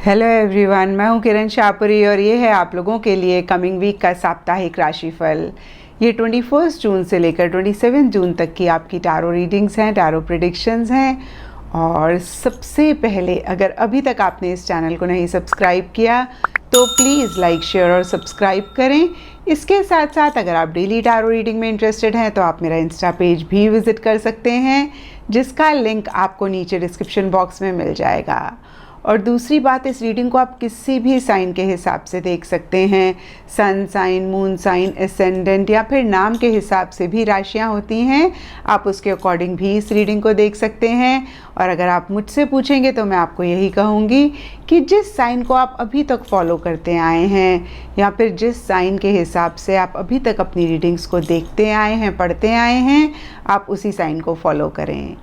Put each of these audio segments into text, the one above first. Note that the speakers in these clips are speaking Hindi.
हेलो एवरीवन, मैं हूं किरण शाहपुरी और ये है आप लोगों के लिए कमिंग वीक का साप्ताहिक राशिफल। ये 21 जून से लेकर 27 जून तक की आपकी टैरो रीडिंग्स हैं, टैरो प्रेडिक्शंस हैं। और सबसे पहले, अगर अभी तक आपने इस चैनल को नहीं सब्सक्राइब किया तो प्लीज़ लाइक, शेयर और सब्सक्राइब करें। इसके साथ साथ अगर आप डेली टैरो रीडिंग में इंटरेस्टेड हैं तो आप मेरा इंस्टा पेज भी विज़िट कर सकते हैं, जिसका लिंक आपको नीचे डिस्क्रिप्शन बॉक्स में मिल जाएगा। और दूसरी बात, इस रीडिंग को आप किसी भी साइन के हिसाब से देख सकते हैं। Sun sign, moon sign, ascendant या फिर नाम के हिसाब से भी राशियां होती हैं। आप उसके अकॉर्डिंग भी इस रीडिंग को देख सकते हैं। और अगर आप मुझसे पूछेंगे तो मैं आपको यही कहूँगी कि जिस साइन को आप अभी तक फॉलो करते आए हैं या फिर जिस साइन के हिसाब से आप अभी तक अपनी रीडिंग्स को देखते आए हैं, पढ़ते आए हैं, आप उसी साइन को फॉलो करें।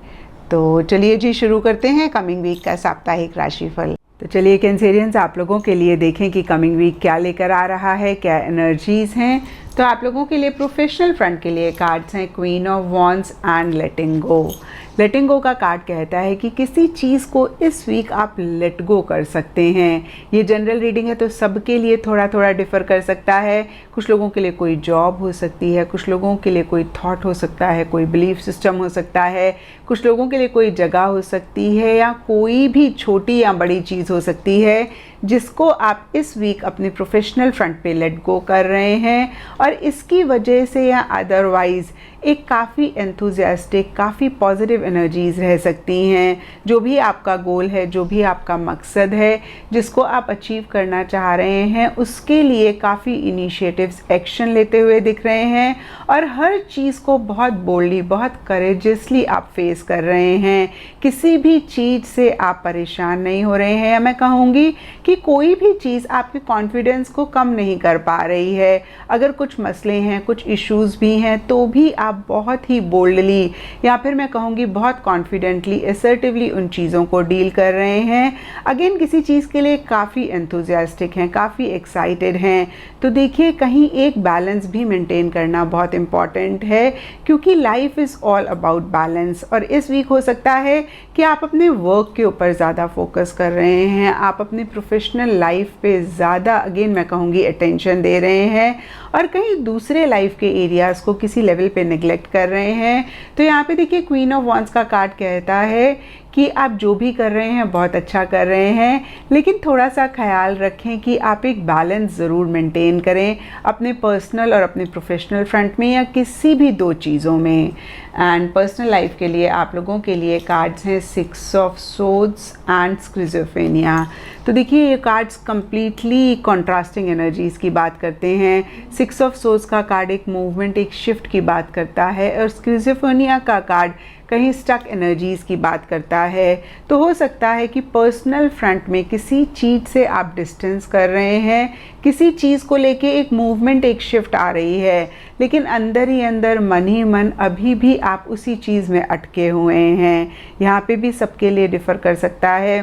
तो चलिए जी, शुरू करते हैं कमिंग वीक का साप्ताहिक राशिफल। तो चलिए कैंसेरियंस, आप लोगों के लिए देखें कि कमिंग वीक क्या लेकर आ रहा है, क्या एनर्जीज़ हैं। तो आप लोगों के लिए प्रोफेशनल फ्रंट के लिए कार्ड्स हैं queen of wands and letting go. Letting go का कार्ड कहता है कि किसी चीज़ को इस वीक आप लेट गो कर सकते हैं। ये जनरल रीडिंग है तो सबके लिए थोड़ा थोड़ा डिफ़र कर सकता है। कुछ लोगों के लिए कोई जॉब हो सकती है, कुछ लोगों के लिए कोई थॉट हो सकता है, कोई बिलीफ सिस्टम हो सकता है, कुछ लोगों के लिए कोई जगह हो सकती है, या कोई भी छोटी या बड़ी चीज़ हो सकती है जिसको आप इस वीक अपने प्रोफेशनल फ्रंट पे लेट गो कर रहे हैं। और इसकी वजह से या अदरवाइज़ एक काफ़ी एंथुजियास्टिक, काफ़ी पॉजिटिव एनर्जीज़ रह सकती हैं। जो भी आपका गोल है, जो भी आपका मकसद है, जिसको आप अचीव करना चाह रहे हैं, उसके लिए काफ़ी इनिशिएटिव्स, एक्शन लेते हुए दिख रहे हैं। और हर चीज़ को बहुत बोल्डली, बहुत करेजियसली आप फेस कर रहे हैं। किसी भी चीज़ से आप परेशान नहीं हो रहे हैं, या मैं कहूँगी कि कोई भी चीज़ आपके कॉन्फिडेंस को कम नहीं कर पा रही है। अगर कुछ मसले हैं, कुछ इश्यूज़ भी हैं, तो भी आप बहुत ही बोल्डली या फिर मैं कहूँगी बहुत कॉन्फिडेंटली, असर्टिवली उन चीज़ों को डील कर रहे हैं। अगेन किसी चीज़ के लिए काफ़ी एंथुजियास्टिक हैं, काफ़ी एक्साइटेड हैं। तो देखिए, कहीं एक बैलेंस भी मेंटेन करना बहुत इम्पॉर्टेंट है, क्योंकि life is all about balance. और इस वीक हो सकता है कि आप अपने वर्क के ऊपर ज़्यादा फोकस कर रहे हैं, आप अपनी प्रोफेशनल लाइफ पे ज़्यादा, अगेन मैं कहूँगी, अटेंशन दे रहे हैं, और कहीं दूसरे लाइफ के एरियाज़ को किसी लेवल पे नेग्लेक्ट कर रहे हैं। तो यहाँ पे देखिए, क्वीन ऑफ वॉन्ड्स का कार्ड कहता है कि आप जो भी कर रहे हैं बहुत अच्छा कर रहे हैं, लेकिन थोड़ा सा ख्याल रखें कि आप एक बैलेंस ज़रूर मेंटेन करें अपने पर्सनल और अपने प्रोफेशनल फ्रंट में, या किसी भी दो चीज़ों में। एंड पर्सनल लाइफ के लिए आप लोगों के लिए कार्ड्स हैं 6 ऑफ सोर्ड्स एंड स्किज़ोफ्रेनिया। तो देखिए, ये कार्ड्स कंप्लीटली कॉन्ट्रास्टिंग एनर्जीज़ की बात करते हैं। 6 ऑफ सोर्ड्स का कार्ड एक मूवमेंट, एक शिफ्ट की बात करता है, और स्किज़ोफ्रेनिया का कार्ड कहीं स्टक एनर्जीज़ की बात करता है। तो हो सकता है कि पर्सनल फ्रंट में किसी चीज़ से आप डिस्टेंस कर रहे हैं, किसी चीज़ को लेके एक मूवमेंट, एक शिफ्ट आ रही है, लेकिन अंदर ही अंदर, मन ही मन, अभी भी आप उसी चीज़ में अटके हुए हैं। यहाँ पे भी सबके लिए डिफ़र कर सकता है।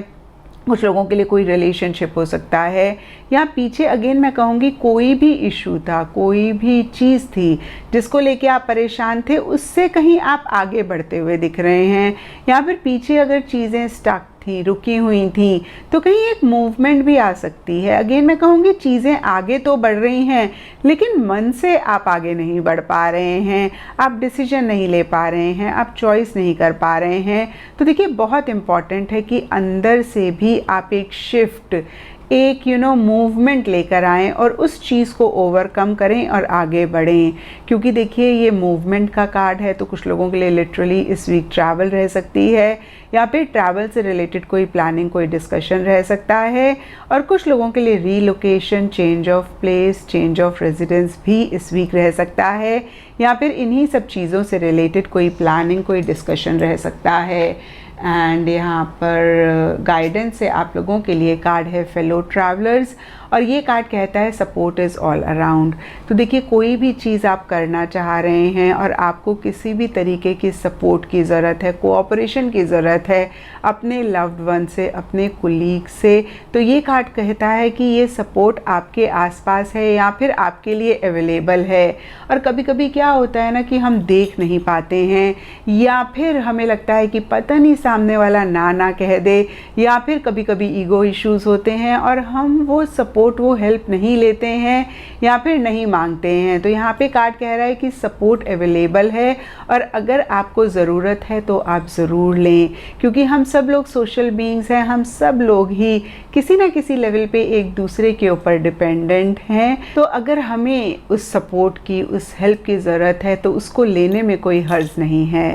कुछ लोगों के लिए कोई रिलेशनशिप हो सकता है, या पीछे अगेन मैं कहूँगी कोई भी इशू था, कोई भी चीज़ थी जिसको लेके आप परेशान थे, उससे कहीं आप आगे बढ़ते हुए दिख रहे हैं। या फिर पीछे अगर चीज़ें स्टक थी, रुकी हुई थी, तो कहीं एक मूवमेंट भी आ सकती है। अगेन मैं कहूँगी चीज़ें आगे तो बढ़ रही हैं, लेकिन मन से आप आगे नहीं बढ़ पा रहे हैं, आप डिसीजन नहीं ले पा रहे हैं, आप चॉइस नहीं कर पा रहे हैं। तो देखिए, बहुत इम्पॉर्टेंट है कि अंदर से भी आप एक शिफ्ट, एक मूवमेंट लेकर आएँ और उस चीज़ को ओवरकम करें और आगे बढ़ें। क्योंकि देखिए, ये मूवमेंट का कार्ड है, तो कुछ लोगों के लिए लिटरली इस वीक ट्रैवल रह सकती है, या फिर ट्रैवल से रिलेटेड कोई प्लानिंग, कोई डिस्कशन रह सकता है। और कुछ लोगों के लिए relocation, change of place, change of residence भी इस वीक रह सकता है, या फिर इन्हीं सब चीज़ों से रिलेटेड कोई प्लानिंग, कोई डिस्कशन रह सकता है। एंड यहाँ पर गाइडेंस से आप लोगों के लिए कार्ड है फेलो ट्रैवलर्स, और ये कार्ड कहता है सपोर्ट इज़ ऑल अराउंड। तो देखिए, कोई भी चीज़ आप करना चाह रहे हैं और आपको किसी भी तरीके की सपोर्ट की ज़रूरत है, कोऑपरेशन की ज़रूरत है अपने लव्ड वन से, अपने कुलीग से, तो ये कार्ड कहता है कि ये सपोर्ट आपके आसपास है या फिर आपके लिए अवेलेबल है। और कभी कभी क्या होता है ना कि हम देख नहीं पाते हैं, या फिर हमें लगता है कि पता नहीं सामने वाला ना ना कह दे, या फिर कभी कभी ईगो इश्यूज़ होते हैं और हम वो सपोर्ट, वो हेल्प नहीं लेते हैं या फिर नहीं मांगते हैं। तो यहाँ पे कार्ड कह रहा है कि सपोर्ट अवेलेबल है और अगर आपको ज़रूरत है तो आप ज़रूर लें, क्योंकि हम सब लोग सोशल बीइंग्स हैं, हम सब लोग ही किसी ना किसी लेवल पे एक दूसरे के ऊपर डिपेंडेंट हैं। तो अगर हमें उस सपोर्ट की, उस हेल्प की ज़रूरत है तो उसको लेने में कोई हर्ज नहीं है।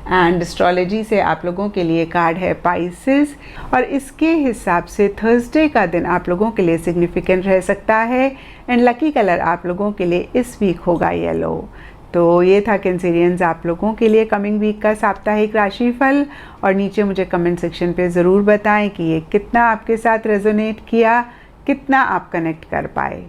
एंड एस्ट्रोलॉजी से आप लोगों के लिए कार्ड है पाइसेस, और इसके हिसाब से थर्सडे का दिन आप लोगों के लिए सिग्निफिकेंट रह सकता है। एंड लकी कलर आप लोगों के लिए इस वीक होगा येलो। तो ये था कैंसेरियंस आप लोगों के लिए कमिंग वीक का साप्ताहिक राशिफल। और नीचे मुझे कमेंट सेक्शन पे ज़रूर बताएं कि ये कितना आपके साथ रेजोनेट किया, कितना आप कनेक्ट कर पाए।